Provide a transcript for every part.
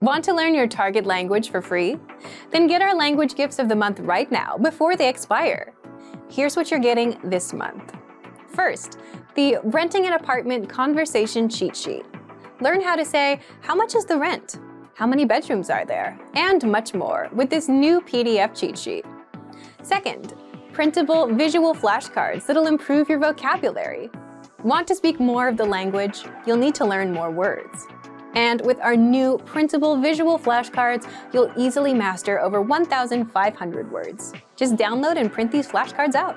Want to learn your target language for free? Then get our language gifts of the month right now before they expire. Here's what you're getting this month. First, the Renting an Apartment Conversation Cheat Sheet. Learn how to say, how much is the rent? How many bedrooms are there? And much more with this new PDF cheat sheet. Second, printable visual flashcards that'll improve your vocabulary. Want to speak more of the language? You'll need to learn more words. And with our new printable visual flashcards, you'll easily master over 1,500 words. Just download and print these flashcards out.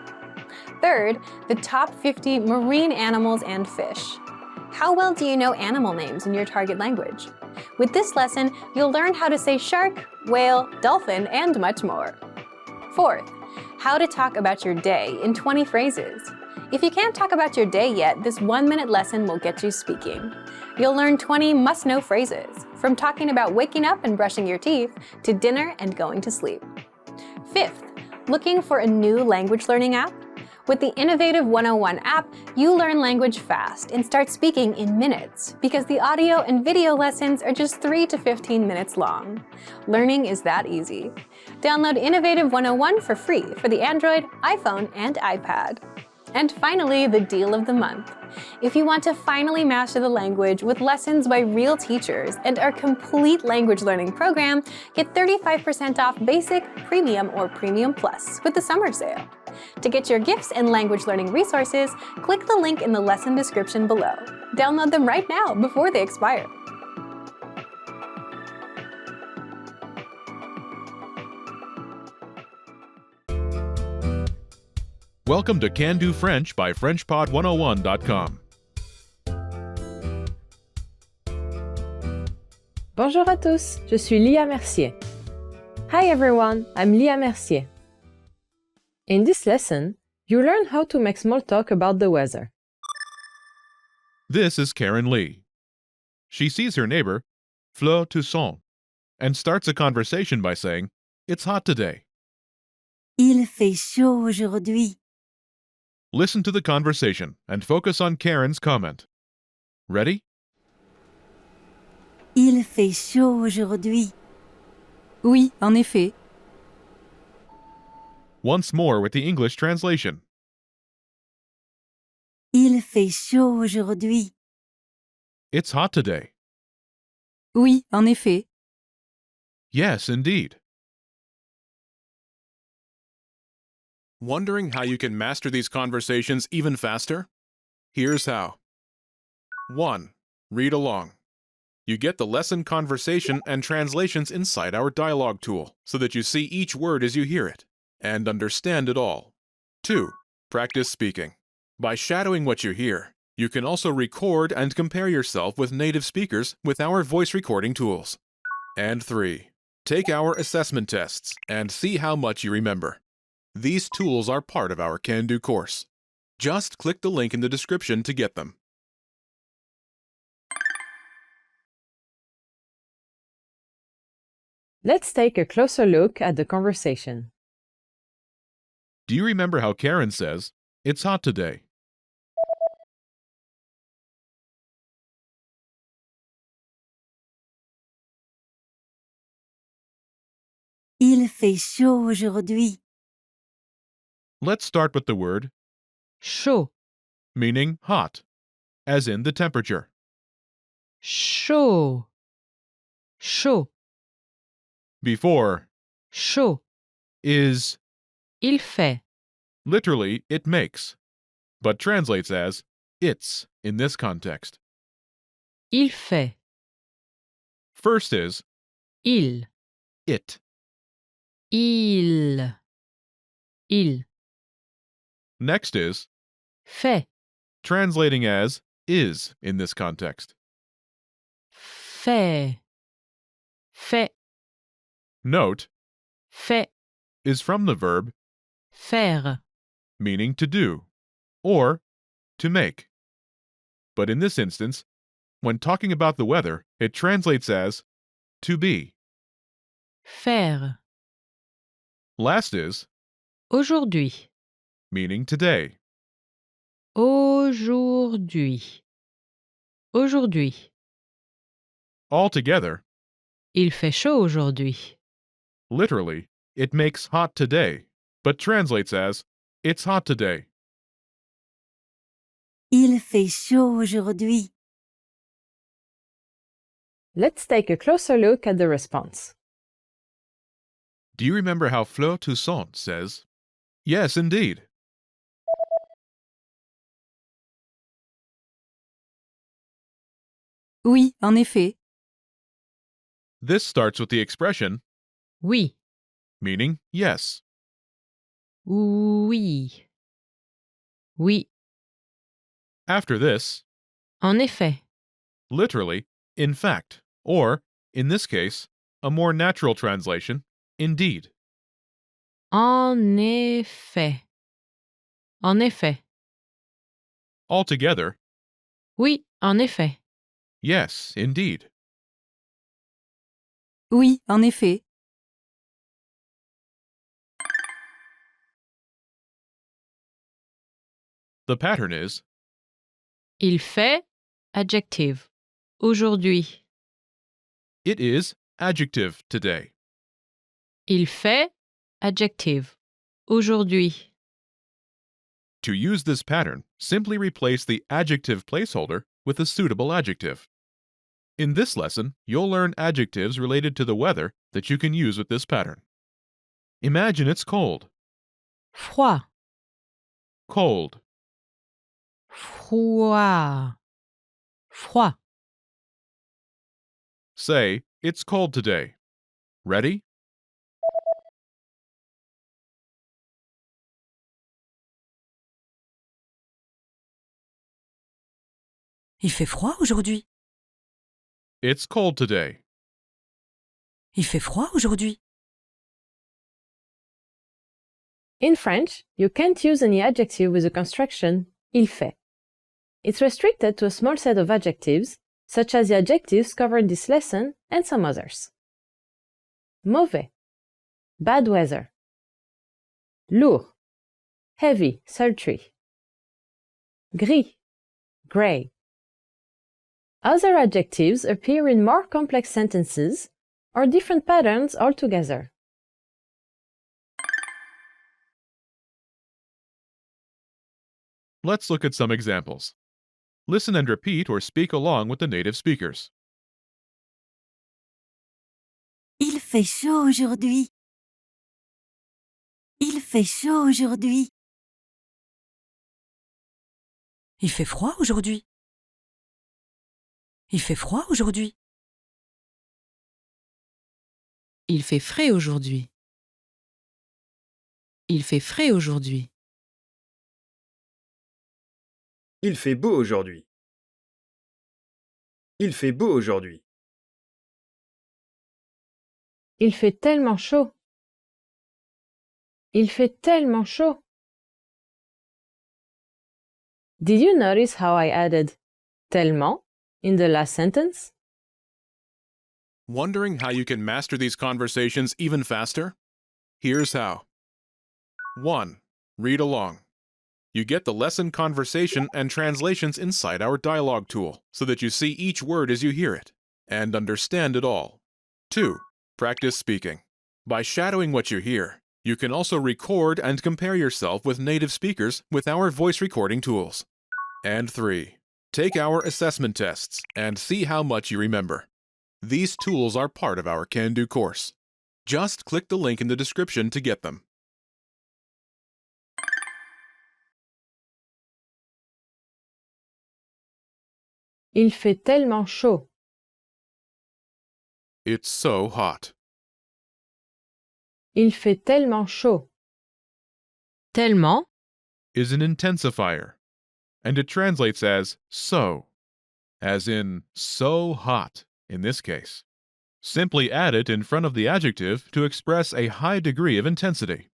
Third, the top 50 marine animals and fish. How well do you know animal names in your target language? With this lesson, you'll learn how to say shark, whale, dolphin, and much more. Fourth, how to talk about your day in 20 phrases. If you can't talk about your day yet, this 1-minute lesson will get you speaking. You'll learn 20 must-know phrases, from talking about waking up and brushing your teeth to dinner and going to sleep. Fifth, looking for a new language learning app? With the Innovative 101 app, you learn language fast and start speaking in minutes because the audio and video lessons are just 3 to 15 minutes long. Learning is that easy. Download Innovative 101 for free for the Android, iPhone, and iPad. And finally, the deal of the month. If you want to finally master the language with lessons by real teachers and our complete language learning program, get 35% off Basic, Premium, or Premium Plus with the summer sale. To get your gifts and language learning resources, click the link in the lesson description below. Download them right now before they expire. Welcome to Can Do French by FrenchPod101.com. Bonjour à tous, je suis Lia Mercier. Hi everyone, I'm Lia Mercier. In this lesson, you learn how to make small talk about the weather. This is Karen Lee. She sees her neighbor, Fleur Toussaint, and starts a conversation by saying, "It's hot today." Il fait chaud aujourd'hui. Listen to the conversation and focus on Karen's comment. Ready? Il fait chaud aujourd'hui. Oui, en effet. Once more with the English translation. Il fait chaud aujourd'hui. It's hot today. Oui, en effet. Yes, indeed. Wondering how you can master these conversations even faster? Here's how. 1. Read along. You get the lesson conversation and translations inside our dialogue tool so that you see each word as you hear it and understand it all. 2. Practice speaking. By shadowing what you hear, you can also record and compare yourself with native speakers with our voice recording tools. And 3. Take our assessment tests and see how much you remember. These tools are part of our Can Do course. Just click the link in the description to get them. Let's take a closer look at the conversation. Do you remember how Karen says, "It's hot today"? Il fait chaud aujourd'hui. Let's start with the word Chaud, meaning hot, as in the temperature. chaud, chaud, Before chaud. is Il fait, literally it makes, but translates as it's in this context. il fait, First is il, it. il. Next is Fait, translating as is in this context. fait, fait, Note fait, is from the verb faire. meaning to do or to make. But in this instance, when talking about the weather, it translates as to be. Faire. Last is Aujourd'hui. meaning today. Aujourd'hui. Aujourd'hui. Altogether, Il fait chaud aujourd'hui. Literally, it makes hot today, but translates as it's hot today. Il fait chaud aujourd'hui. Let's take a closer look at the response. Do you remember how Fleur Toussaint says, "Yes, indeed"? Oui, en effet. This starts with the expression, Oui. meaning yes. Oui. Oui. After this, En effet. literally, in fact, or, in this case, a more natural translation, indeed. En effet. En effet. Altogether, Oui, en effet. yes, indeed. Oui, en effet. The pattern is, Il fait, adjective. Aujourd'hui. it is adjective today. Il fait, adjective. Aujourd'hui. To use this pattern, simply replace the adjective placeholder with a suitable adjective. In this lesson, you'll learn adjectives related to the weather that you can use with this pattern. Imagine it's cold. Froid. Cold. Froid. Froid. Say, it's cold today. Ready? Il fait froid aujourd'hui. It's cold today. Il fait froid aujourd'hui. In French, you can't use any adjective with the construction il fait. It's restricted to a small set of adjectives, such as the adjectives covered in this lesson and some others. Mauvais, bad weather. Lourd, heavy, sultry. Gris, gray. Other adjectives appear in more complex sentences or different patterns altogether. Let's look at some examples. Listen and repeat or speak along with the native speakers. Il fait chaud aujourd'hui. Il fait chaud aujourd'hui. Il fait froid aujourd'hui. Il fait froid aujourd'hui. Il fait frais aujourd'hui. Il fait frais aujourd'hui. Il fait beau aujourd'hui. Il fait beau aujourd'hui. Il fait tellement chaud. Il fait tellement chaud. Did you notice how I added tellement in the last sentence? Wondering how you can master these conversations even faster? Here's how. 1. Read along. You get the lesson conversation and translations inside our dialogue tool so that you see each word as you hear it and understand it all. 2. Practice speaking. By shadowing what you hear, you can also record and compare yourself with native speakers with our voice recording tools. And 3. Take our assessment tests and see how much you remember. These tools are part of our Can-Do course. Just click the link in the description to get them. Il fait tellement chaud. It's so hot. Il fait tellement chaud. Tellement Is an intensifier, and it translates as so, as in so hot in this case. Simply add it in front of the adjective to express a high degree of intensity.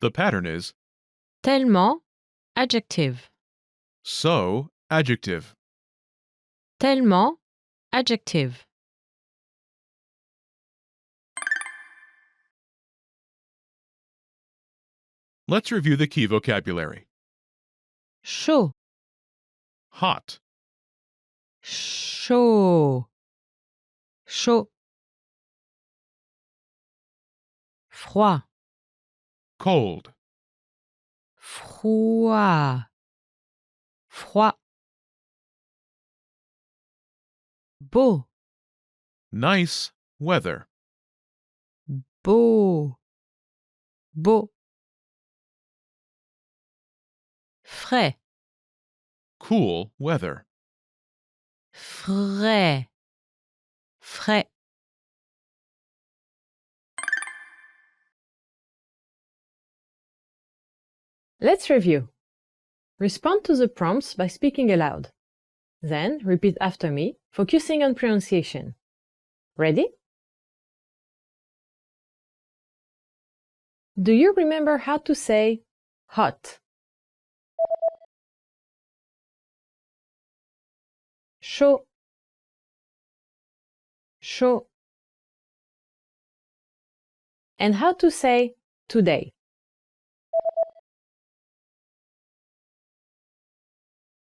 The pattern is tellement adjective. so adjective. Tellement adjective. Let's review the key vocabulary. Chaud. Hot, Chaud. Chaud. froid, cold, froid, froid. Beau, nice weather, beau, beau. Frais, cool weather, frais, frais. Let's review. Respond to the prompts by speaking aloud. Then repeat after me, focusing on pronunciation. Ready? Do you remember how to say hot? Chaud, chaud. And how to say today?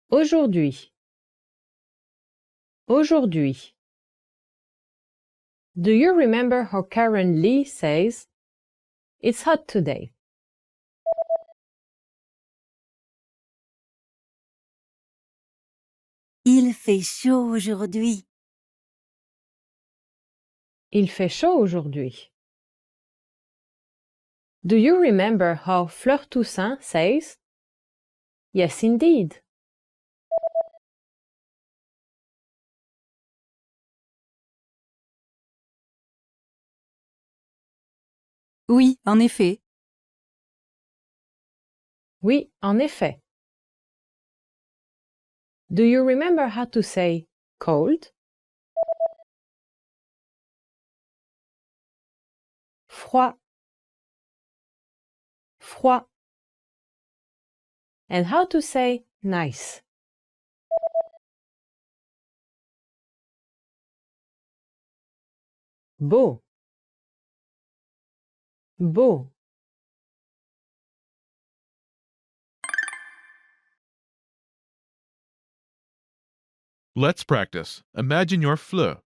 Aujourd'hui, aujourd'hui. Do you remember how Karen Lee says, "It's hot today"? Il fait chaud aujourd'hui. Il fait chaud aujourd'hui. Do you remember how Fleur Toussaint says, "Yes, indeed"? Oui, en effet. Oui, en effet. Do you remember how to say cold? Froid, froid. And how to say nice? Beau, beau. Let's practice. Imagine your Fleur.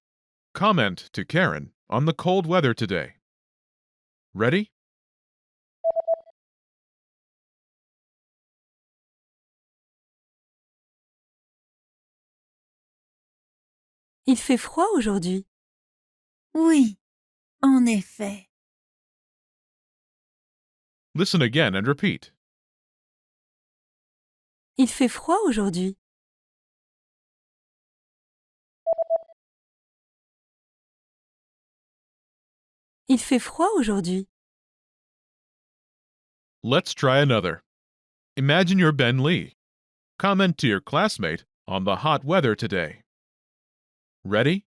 Comment to Karen on the cold weather today. Ready? Il fait froid aujourd'hui. Oui, en effet. Listen again and repeat. Il fait froid aujourd'hui. Il fait froid aujourd'hui. Let's try another. Imagine you're Ben Lee. Comment to your classmate on the hot weather today. Ready?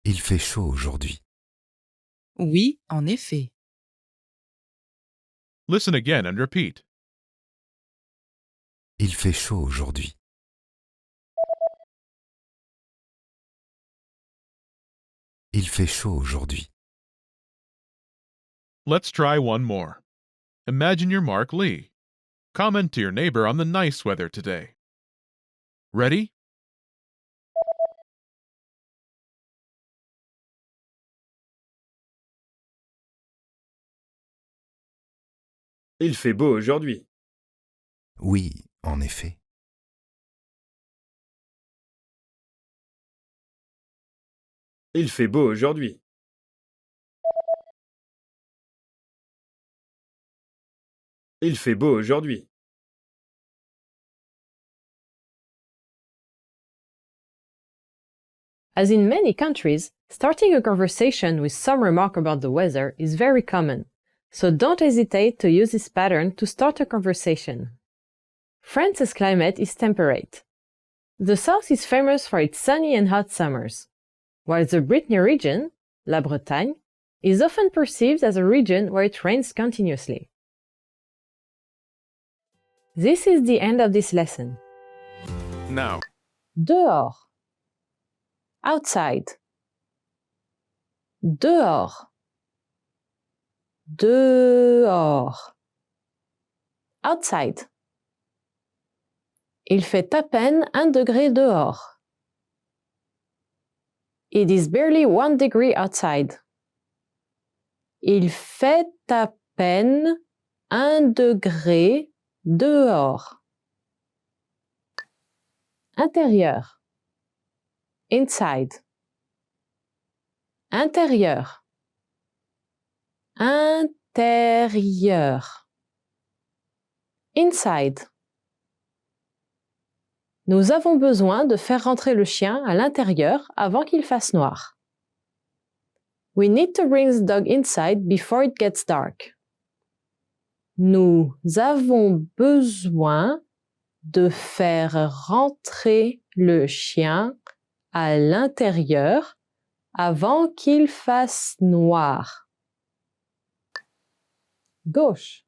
Il fait chaud aujourd'hui. Oui, en effet. Listen again and repeat. Il fait chaud aujourd'hui. Il fait chaud aujourd'hui. Let's try one more. Imagine you're Mark Lee. Comment to your neighbor on the nice weather today. Ready? Il fait beau aujourd'hui. Oui, en effet. Il fait beau aujourd'hui. Il fait beau aujourd'hui. As in many countries, starting a conversation with some remark about the weather is very common, so don't hesitate to use this pattern to start a conversation. France's climate is temperate. The south is famous for its sunny and hot summers, while the Brittany region, La Bretagne, is often perceived as a region where it rains continuously. This is the end of this lesson. Now, Dehors. Outside. Dehors. Dehors. Outside. Il fait à peine 1 degré dehors. It is barely 1 degree outside. Il fait à peine 1 degré dehors. Intérieur. Inside. Intérieur. Intérieur. Inside. Nous avons besoin de faire rentrer le chien à l'intérieur avant qu'il fasse noir. We need to bring the dog inside before it gets dark. Nous avons besoin de faire rentrer le chien à l'intérieur avant qu'il fasse noir. Gauche.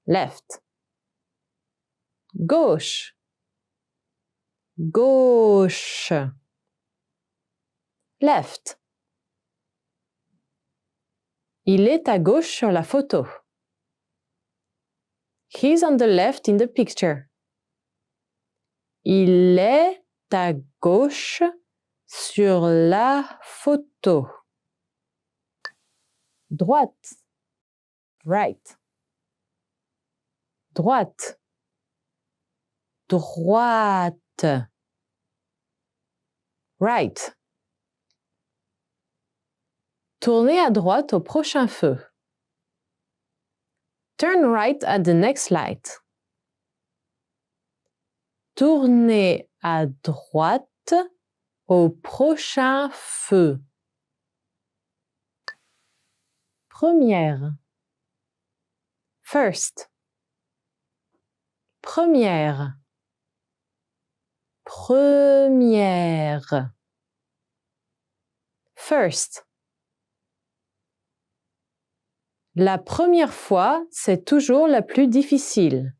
Left. Gauche. Gauche. Left. Il est à gauche sur la photo. He's on the left in the picture. Il est à gauche sur la photo. Droite. Right. Droite. Droite. Right. Tournez à droite au prochain feu. Turn right at the next light. Tournez à droite au prochain feu. Première. First. Première. Première. First. La première fois, c'est toujours la plus difficile.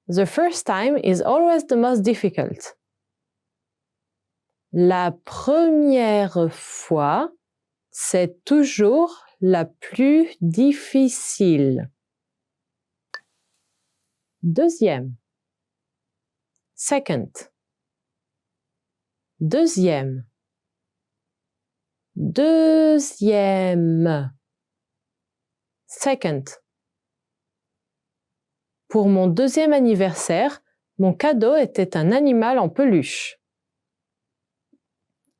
The first time is always the most difficult. La première fois, c'est toujours la plus difficile. Deuxième. Second. Deuxième. Deuxième. Second. Pour mon deuxième anniversaire, mon cadeau était un animal en peluche.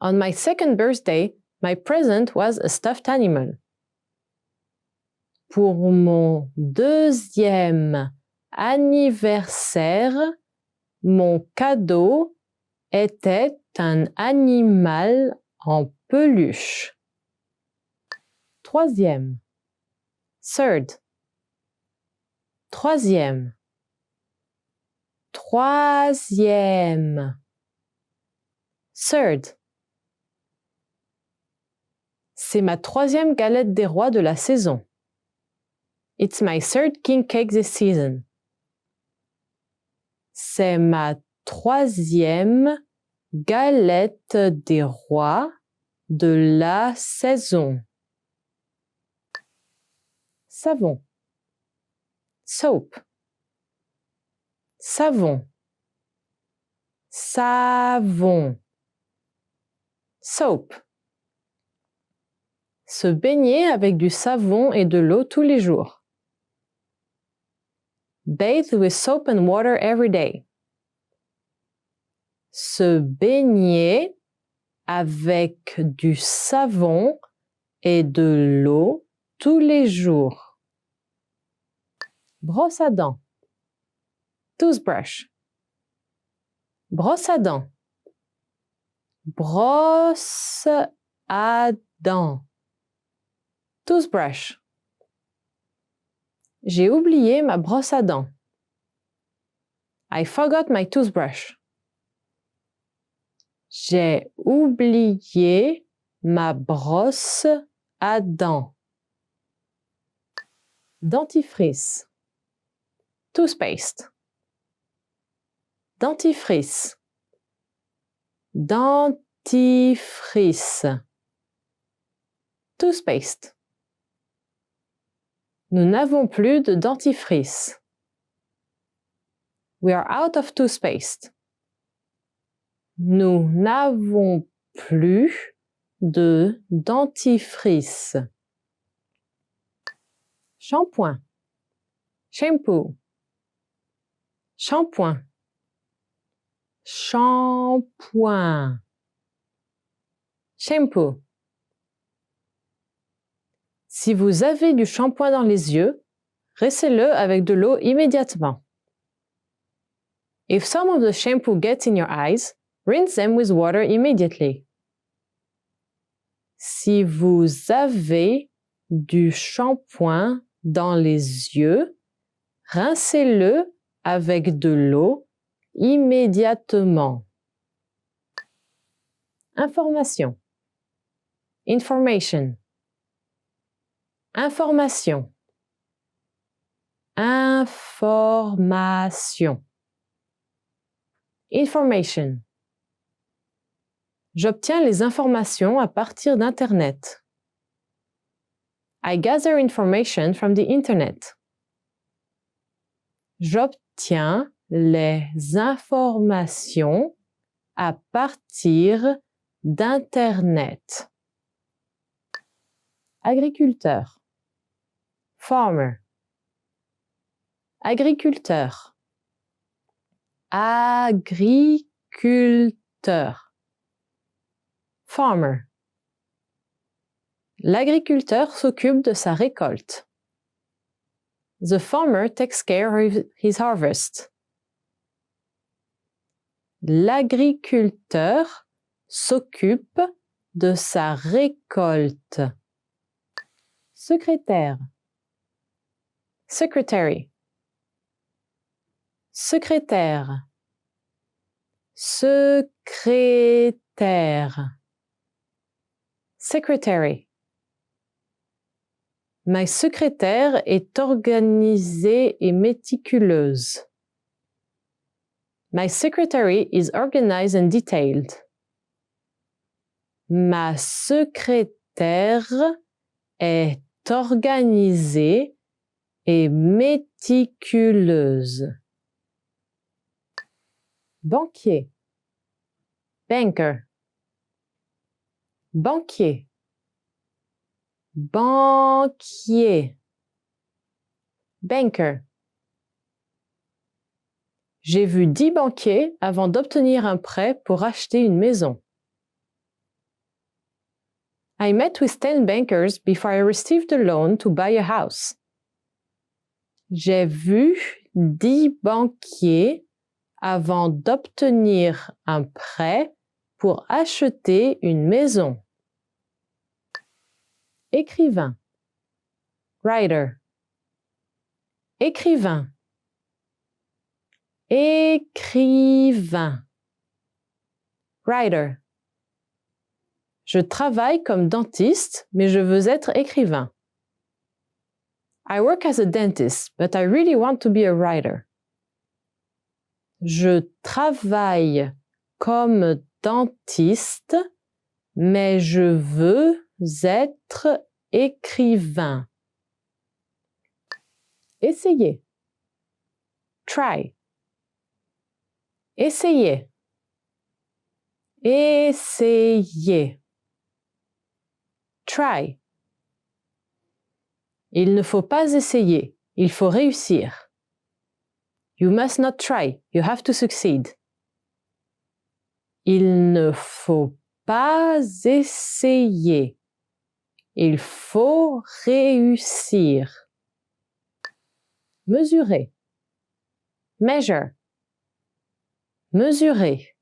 On my second birthday, my present was a stuffed animal. Pour mon deuxième anniversaire, mon cadeau était un animal en peluche. Troisième. Third. Troisième. Troisième. Third. C'est ma troisième galette des rois de la saison. It's my third king cake this season. C'est ma troisième galette des rois de la saison. Savon. Soap. Savon. Savon. Soap. Se baigner avec du savon et de l'eau tous les jours. Bathe with soap and water every day. Se baigner avec du savon et de l'eau tous les jours. Brosse à dents. Toothbrush. Brosse à dents. Brosse à dents. Toothbrush. J'ai oublié ma brosse à dents. I forgot my toothbrush. J'ai oublié ma brosse à dents. Dentifrice. Toothpaste. Dentifrice. Dentifrice. Toothpaste. Nous n'avons plus de dentifrice. We are out of toothpaste. Nous n'avons plus de dentifrice. Shampoing. Shampoo. Shampoing. Shampoing. Shampoo. Si vous avez du shampoing dans les yeux, rincez-le avec de l'eau immédiatement. If some of the shampoo gets in your eyes, rinse them with water immediately. Si vous avez du shampoing dans les yeux, rincez-le avec de l'eau immédiatement. Information. Information. Information. Information. Information. J'obtiens les informations à partir d'Internet. I gather information from the Internet. J'obtiens les informations à partir d'Internet. Agriculteur. Farmer. Agriculteur. Agriculteur. Farmer. L'agriculteur s'occupe de sa récolte. The farmer takes care of his harvest. L'agriculteur s'occupe de sa récolte. Secrétaire. Secretary. Secrétaire. Secrétaire. Secretary. Ma secrétaire est organisée et méticuleuse. My secretary is organized and detailed. Ma secrétaire est organisée et méticuleuse. Banquier. Banker. Banquier. Banquier. Banker. J'ai vu 10 banquiers avant d'obtenir un prêt pour acheter une maison. I met with 10 bankers before I received a loan to buy a house. J'ai vu 10 banquiers avant d'obtenir un prêt pour acheter une maison. Écrivain. Writer. Écrivain. Écrivain. Writer. Je travaille comme dentiste, mais je veux être écrivain. I work as a dentist, but I really want to be a writer. Je travaille comme dentiste, mais je veux être écrivain. Essayez. Try. Essayez. Essayez. Try. Il ne faut pas essayer, il faut réussir. You must not try, you have to succeed. Il ne faut pas essayer, il faut réussir. Mesurer. Measure. Mesurer.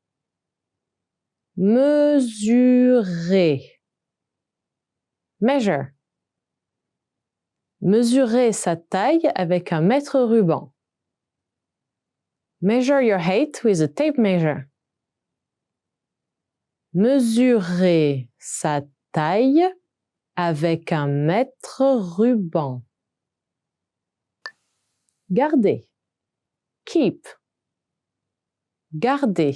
Mesurer. Measure. Mesurer sa taille avec un mètre-ruban. Measure your height with a tape measure. Mesurer sa taille avec un mètre-ruban. Garder. Keep. Garder.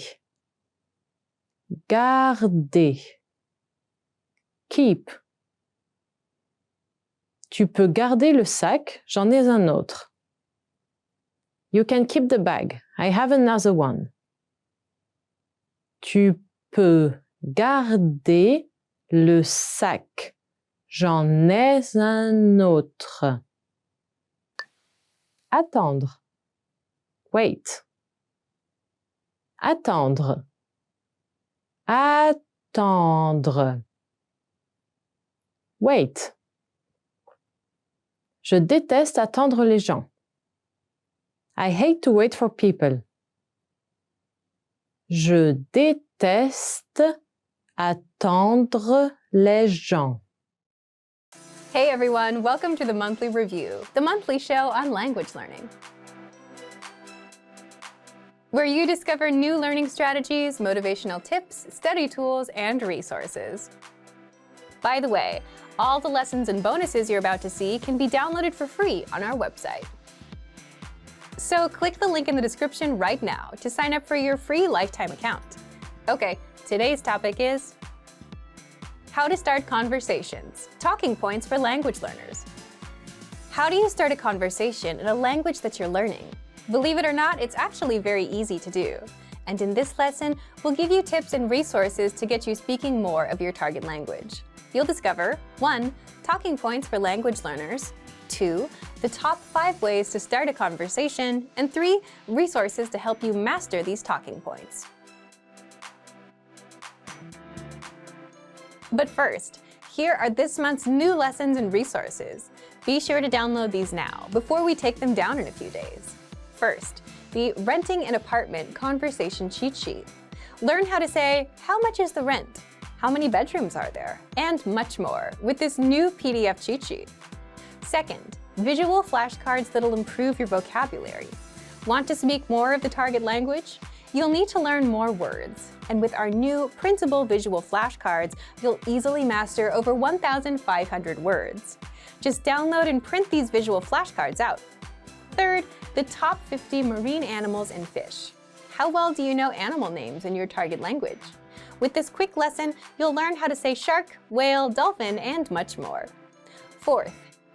Garder. Keep. Tu peux garder le sac, j'en ai un autre. You can keep the bag. I have another one. Tu peux garder le sac. J'en ai un autre. Attendre. Wait. Attendre. Attendre. Wait. Je déteste attendre les gens. I hate to wait for people. Je déteste attendre les gens. Hey everyone, welcome to the Monthly Review, the monthly show on language learning, where you discover new learning strategies, motivational tips, study tools, and resources. By the way, all the lessons and bonuses you're about to see can be downloaded for free on our website. So click the link in the description right now to sign up for your free lifetime account. Okay, today's topic is how to start conversations, talking points for language learners. How do you start a conversation in a language that you're learning? Believe it or not, it's actually very easy to do. And in this lesson, we'll give you tips and resources to get you speaking more of your target language. You'll discover 1. Talking points for language learners, 2. The top 5 ways to start a conversation, and 3. Resources to help you master these talking points. But first, here are this month's new lessons and resources. Be sure to download these now before we take them down in a few days. First, the Renting an Apartment Conversation Cheat Sheet. Learn how to say, how much is the rent? How many bedrooms are there? And much more with this new PDF cheat sheet. Second, visual flashcards that'll improve your vocabulary. Want to speak more of the target language? You'll need to learn more words. And with our new printable visual flashcards, you'll easily master over 1,500 words. Just download and print these visual flashcards out. Third, the top 50 marine animals and fish. How well do you know animal names in your target language? With this quick lesson, you'll learn how to say shark, whale, dolphin, and much more. Fourth,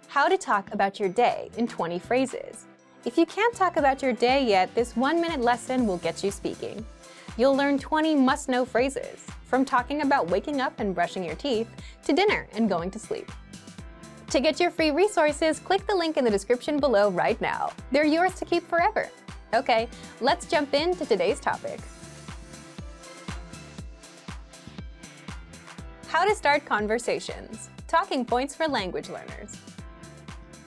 how to talk about your day in 20 phrases. If you can't talk about your day yet, this 1-minute lesson will get you speaking. You'll learn 20 must-know phrases, from talking about waking up and brushing your teeth to dinner and going to sleep. To get your free resources, click the link in the description below right now. They're yours to keep forever. Okay, let's jump into today's topic. How to start conversations. Talking points for language learners.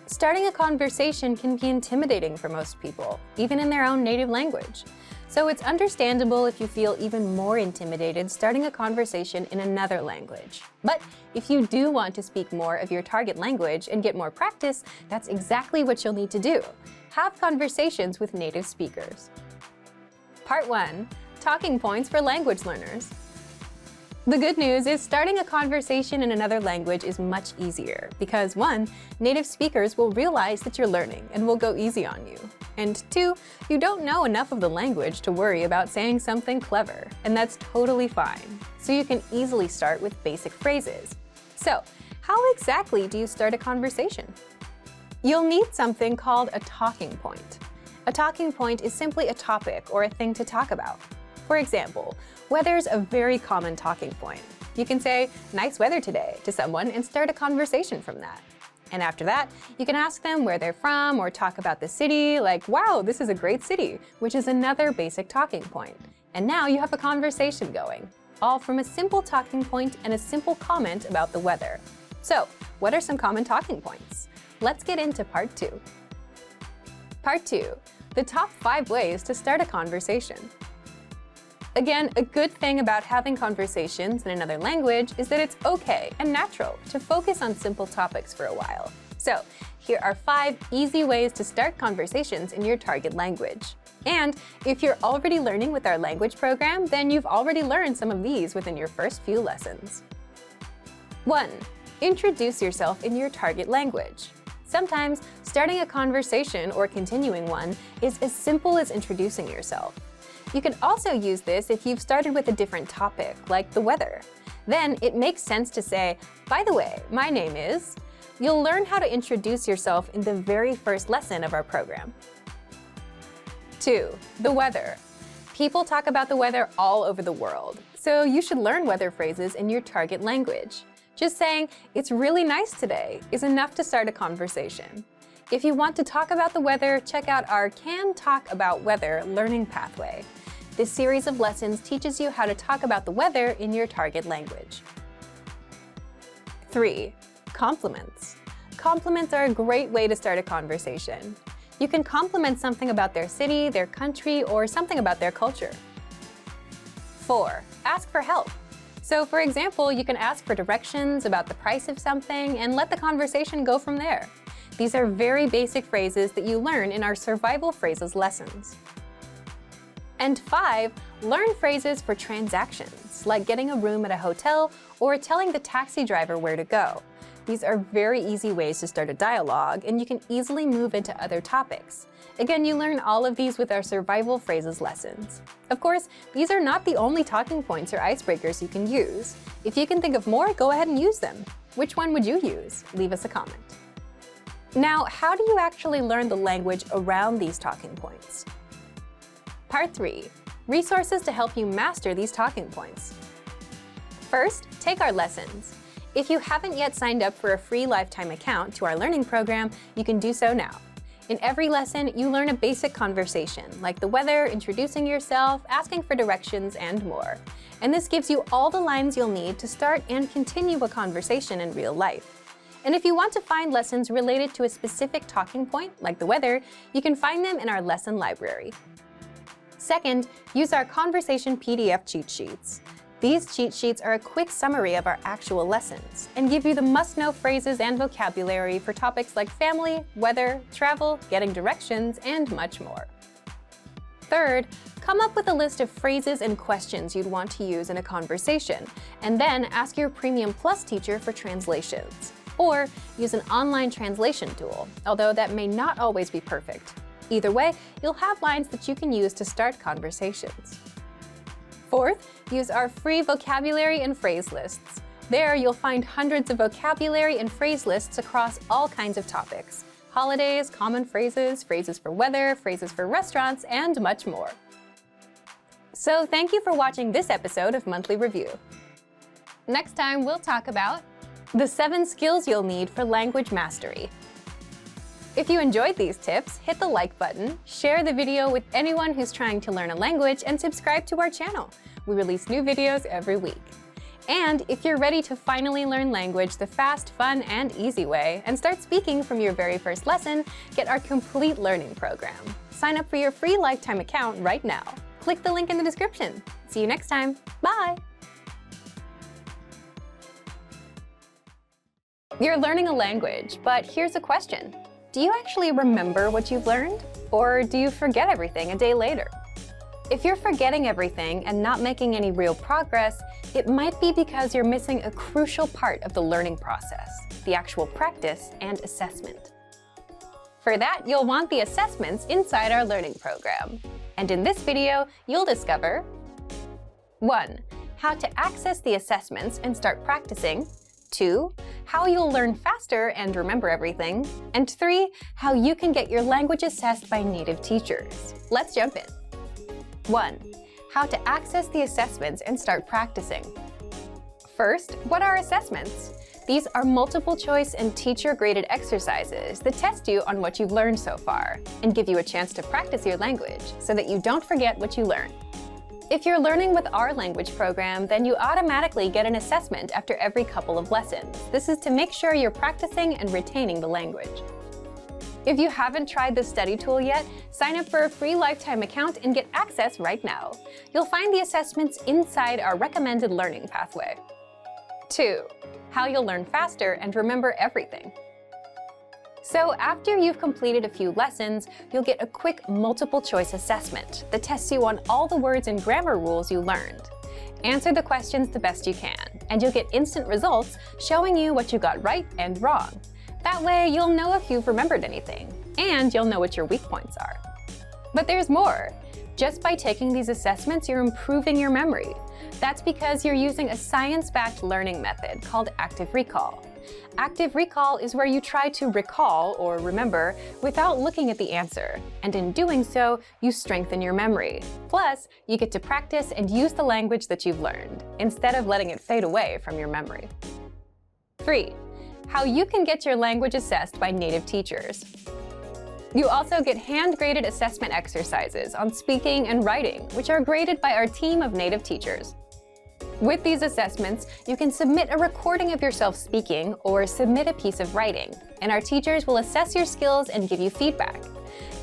Starting a conversation can be intimidating for most people, even in their own native language. So it's understandable if you feel even more intimidated starting a conversation in another language. But if you do want to speak more of your target language and get more practice, that's exactly what you'll need to do. Have conversations with native speakers. Part 1. Talking points for language learners. The good news is starting a conversation in another language is much easier because 1. Native speakers will realize that you're learning and will go easy on you. And 2. You don't know enough of the language to worry about saying something clever, and that's totally fine. So you can easily start with basic phrases. So, how exactly do you start a conversation? You'll need something called a talking point. A talking point is simply a topic or a thing to talk about. For example, weather's a very common talking point. You can say, nice weather today, to someone and start a conversation from that. And after that, you can ask them where they're from or talk about the city, like, wow, this is a great city, which is another basic talking point. And now you have a conversation going, all from a simple talking point and a simple comment about the weather. So, what are some common talking points? Let's get into part 2. Part 2, the top 5 ways to start a conversation. Again, a good thing about having conversations in another language is that it's okay and natural to focus on simple topics for a while. So, here are 5 easy ways to start conversations in your target language. And if you're already learning with our language program, then you've already learned some of these within your first few lessons. 1. Introduce yourself in your target language. Sometimes, starting a conversation or continuing one is as simple as introducing yourself. You can also use this if you've started with a different topic, like the weather. Then it makes sense to say, by the way, my name is. You'll learn how to introduce yourself in the very first lesson of our program. 2. The weather. People talk about the weather all over the world, so you should learn weather phrases in your target language. Just saying, "It's really nice today," is enough to start a conversation. If you want to talk about the weather, check out our Can Talk About Weather learning pathway. This series of lessons teaches you how to talk about the weather in your target language. 3. Compliments. Compliments are a great way to start a conversation. You can compliment something about their city, their country, or something about their culture. 4. Ask for help. So, for example, you can ask for directions about the price of something and let the conversation go from there. These are very basic phrases that you learn in our survival phrases lessons. And 5, learn phrases for transactions, like getting a room at a hotel or telling the taxi driver where to go. These are very easy ways to start a dialogue, and you can easily move into other topics. Again, you learn all of these with our survival phrases lessons. Of course, these are not the only talking points or icebreakers you can use. If you can think of more, go ahead and use them. Which one would you use? Leave us a comment. Now, how do you actually learn the language around these talking points? Part 3. Resources to help you master these talking points. First, take our lessons. If you haven't yet signed up for a free lifetime account to our learning program, you can do so now. In every lesson, you learn a basic conversation, like the weather, introducing yourself, asking for directions, and more. And this gives you all the lines you'll need to start and continue a conversation in real life. And if you want to find lessons related to a specific talking point, like the weather, you can find them in our lesson library. Second, use our conversation PDF cheat sheets. These cheat sheets are a quick summary of our actual lessons and give you the must-know phrases and vocabulary for topics like family, weather, travel, getting directions, and much more. Third, come up with a list of phrases and questions you'd want to use in a conversation, and then ask your Premium Plus teacher for translations. Or use an online translation tool, although that may not always be perfect. Either way, you'll have lines that you can use to start conversations. Fourth, use our free vocabulary and phrase lists. There, you'll find hundreds of vocabulary and phrase lists across all kinds of topics: holidays, common phrases, phrases for weather, phrases for restaurants, and much more. So thank you for watching this episode of Monthly Review. Next time, we'll talk about the 7 skills you'll need for language mastery. If you enjoyed these tips, hit the like button, share the video with anyone who's trying to learn a language, and subscribe to our channel. We release new videos every week. And if you're ready to finally learn language the fast, fun, and easy way, and start speaking from your very first lesson, get our complete learning program. Sign up for your free lifetime account right now. Click the link in the description. See you next time. Bye! You're learning a language, but here's a question. Do you actually remember what you've learned? Or do you forget everything a day later? If you're forgetting everything and not making any real progress, it might be because you're missing a crucial part of the learning process, the actual practice and assessment. For that, you'll want the assessments inside our learning program. And in this video, you'll discover 1. How to access the assessments and start practicing. 2. How you'll learn faster and remember everything. And 3. How you can get your language assessed by native teachers. Let's jump in. 1. How to access the assessments and start practicing. First, what are assessments? These are multiple choice and teacher-graded exercises that test you on what you've learned so far and give you a chance to practice your language so that you don't forget what you learned. If you're learning with our language program, then you automatically get an assessment after every couple of lessons. This is to make sure you're practicing and retaining the language. If you haven't tried the study tool yet, sign up for a free lifetime account and get access right now. You'll find the assessments inside our recommended learning pathway. 2. How you'll learn faster and remember everything. So after you've completed a few lessons, you'll get a quick multiple-choice assessment that tests you on all the words and grammar rules you learned. Answer the questions the best you can, and you'll get instant results showing you what you got right and wrong. That way, you'll know if you've remembered anything, and you'll know what your weak points are. But there's more. Just by taking these assessments, you're improving your memory. That's because you're using a science-backed learning method called active recall. Active recall is where you try to recall or remember without looking at the answer, and in doing so, you strengthen your memory. Plus, you get to practice and use the language that you've learned, instead of letting it fade away from your memory. 3. How you can get your language assessed by native teachers. You also get hand-graded assessment exercises on speaking and writing, which are graded by our team of native teachers. With these assessments, you can submit a recording of yourself speaking or submit a piece of writing, and our teachers will assess your skills and give you feedback.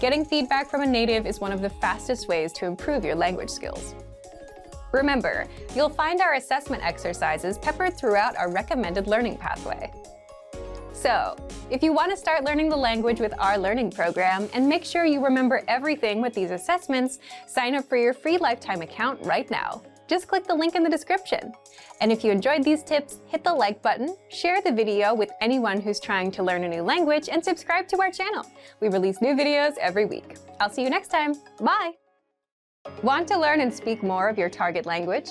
Getting feedback from a native is one of the fastest ways to improve your language skills. Remember, you'll find our assessment exercises peppered throughout our recommended learning pathway. So, if you want to start learning the language with our learning program and make sure you remember everything with these assessments, sign up for your free lifetime account right now. Just click the link in the description. And if you enjoyed these tips, hit the like button, share the video with anyone who's trying to learn a new language, and subscribe to our channel. We release new videos every week. I'll see you next time. Bye! Want to learn and speak more of your target language?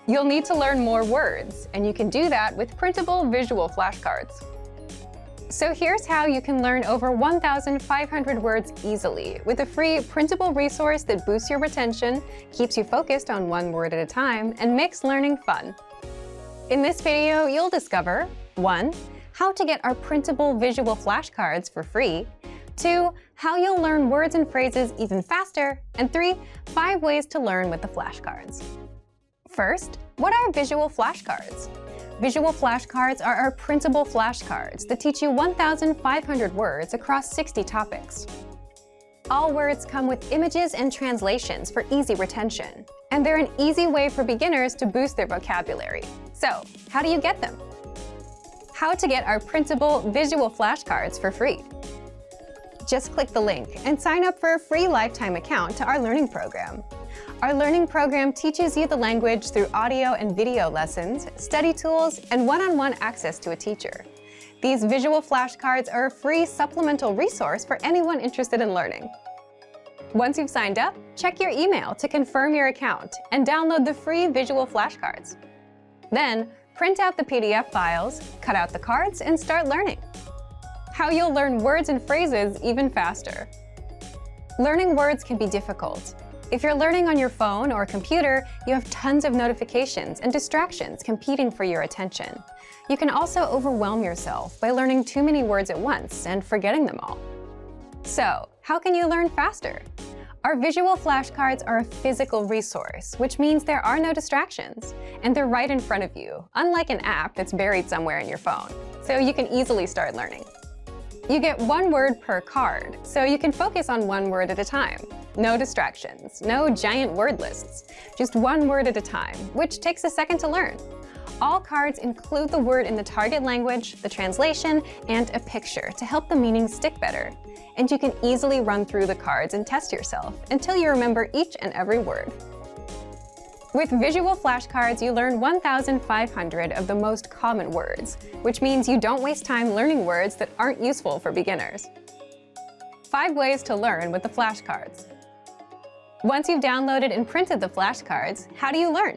You'll need to learn more words, and you can do that with printable visual flashcards. So here's how you can learn over 1,500 words easily with a free printable resource that boosts your retention, keeps you focused on one word at a time, and makes learning fun. In this video, you'll discover 1. How to get our printable visual flashcards for free, 2. How you'll learn words and phrases even faster, and 3. 5 ways to learn with the flashcards. First, what are visual flashcards? Visual flashcards are our printable flashcards that teach you 1,500 words across 60 topics. All words come with images and translations for easy retention, and they're an easy way for beginners to boost their vocabulary. So, how do you get them? How to get our printable visual flashcards for free. Just click the link and sign up for a free lifetime account to our learning program. Our learning program teaches you the language through audio and video lessons, study tools, and one-on-one access to a teacher. These visual flashcards are a free supplemental resource for anyone interested in learning. Once you've signed up, check your email to confirm your account and download the free visual flashcards. Then, print out the PDF files, cut out the cards, and start learning. How you'll learn words and phrases even faster. Learning words can be difficult. If you're learning on your phone or computer, you have tons of notifications and distractions competing for your attention. You can also overwhelm yourself by learning too many words at once and forgetting them all. So, how can you learn faster? Our visual flashcards are a physical resource, which means there are no distractions, and they're right in front of you, unlike an app that's buried somewhere in your phone, so you can easily start learning. You get one word per card, so you can focus on one word at a time. No distractions, no giant word lists, just one word at a time, which takes a second to learn. All cards include the word in the target language, the translation, and a picture to help the meaning stick better. And you can easily run through the cards and test yourself until you remember each and every word. With visual flashcards, you learn 1,500 of the most common words, which means you don't waste time learning words that aren't useful for beginners. 5 ways to learn with the flashcards. Once you've downloaded and printed the flashcards, how do you learn?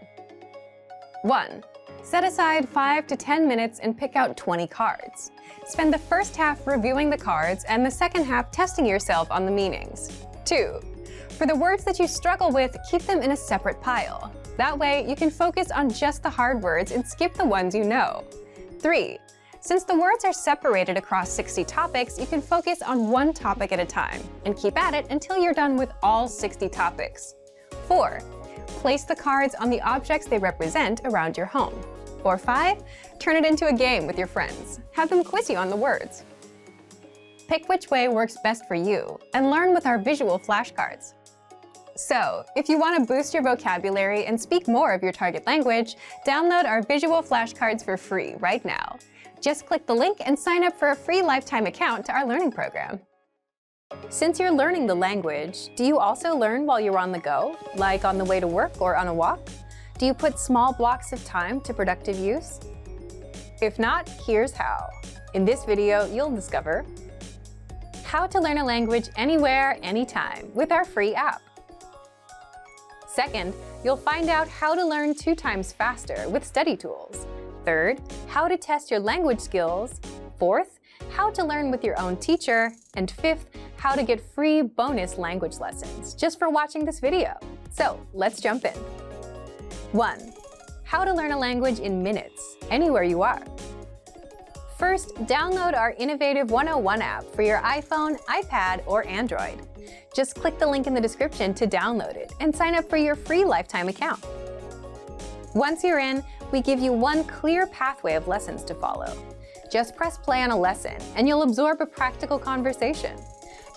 1. Set aside 5 to 10 minutes and pick out 20 cards. Spend the first half reviewing the cards and the second half testing yourself on the meanings. 2. For the words that you struggle with, keep them in a separate pile. That way, you can focus on just the hard words and skip the ones you know. 3. Since the words are separated across 60 topics, you can focus on one topic at a time and keep at it until you're done with all 60 topics. 4. Place the cards on the objects they represent around your home. Or 5. Turn it into a game with your friends. Have them quiz you on the words. Pick which way works best for you and learn with our visual flashcards. So, if you want to boost your vocabulary and speak more of your target language, download our visual flashcards for free right now. Just click the link and sign up for a free lifetime account to our learning program. Since you're learning the language, do you also learn while you're on the go, like on the way to work or on a walk? Do you put small blocks of time to productive use? If not, here's how. In this video, you'll discover how to learn a language anywhere, anytime with our free app. Second, you'll find out how to learn 2 times faster with study tools. Third, how to test your language skills. Fourth, how to learn with your own teacher. And fifth, how to get free bonus language lessons just for watching this video. So let's jump in. 1. How to learn a language in minutes, anywhere you are. First, download our innovative 101 app for your iPhone, iPad, or Android. Just click the link in the description to download it and sign up for your free lifetime account. Once you're in, we give you one clear pathway of lessons to follow. Just press play on a lesson and you'll absorb a practical conversation.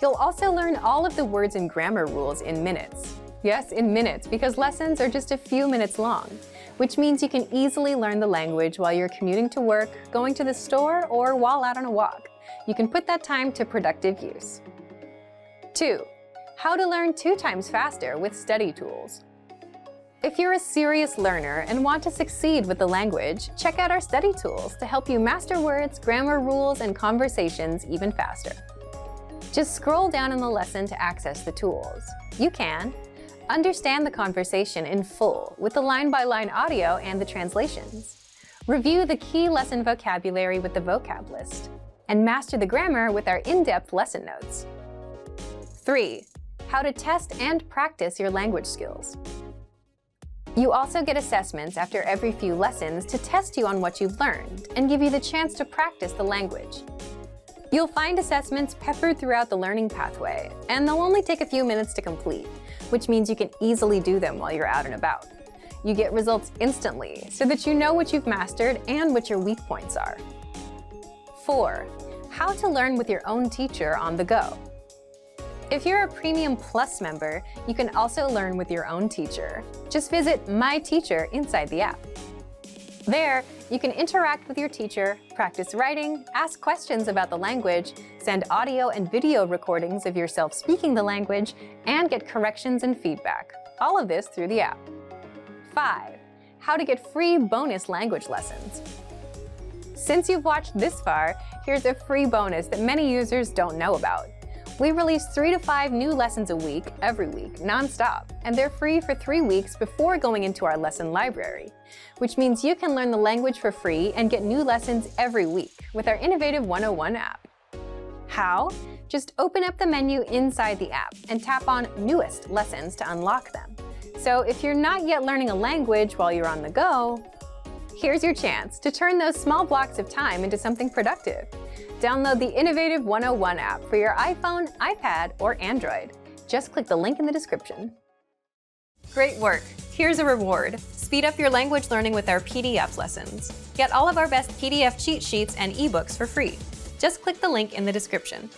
You'll also learn all of the words and grammar rules in minutes. Yes, in minutes, because lessons are just a few minutes long, which means you can easily learn the language while you're commuting to work, going to the store, or while out on a walk. You can put that time to productive use. 2. How to learn 2 times faster with study tools. If you're a serious learner and want to succeed with the language, check out our study tools to help you master words, grammar rules, and conversations even faster. Just scroll down in the lesson to access the tools. You can understand the conversation in full with the line-by-line audio and the translations. Review the key lesson vocabulary with the vocab list. And master the grammar with our in-depth lesson notes. 3. How to test and practice your language skills. You also get assessments after every few lessons to test you on what you've learned and give you the chance to practice the language. You'll find assessments peppered throughout the learning pathway, and they'll only take a few minutes to complete, which means you can easily do them while you're out and about. You get results instantly so that you know what you've mastered and what your weak points are. 4. How to learn with your own teacher on the go. If you're a Premium Plus member, you can also learn with your own teacher. Just visit My Teacher inside the app. There, you can interact with your teacher, practice writing, ask questions about the language, send audio and video recordings of yourself speaking the language, and get corrections and feedback. All of this through the app. 5. How to get free bonus language lessons. Since you've watched this far, here's a free bonus that many users don't know about. We release 3 to 5 new lessons a week, every week, non-stop, and they're free for 3 weeks before going into our lesson library, which means you can learn the language for free and get new lessons every week with our innovative 101 app. How? Just open up the menu inside the app and tap on Newest Lessons to unlock them. So if you're not yet learning a language while you're on the go, here's your chance to turn those small blocks of time into something productive. Download the innovative 101 app for your iPhone, iPad, or Android. Just click the link in the description. Great work! Here's a reward. Speed up your language learning with our PDF lessons. Get all of our best PDF cheat sheets and ebooks for free. Just click the link in the description.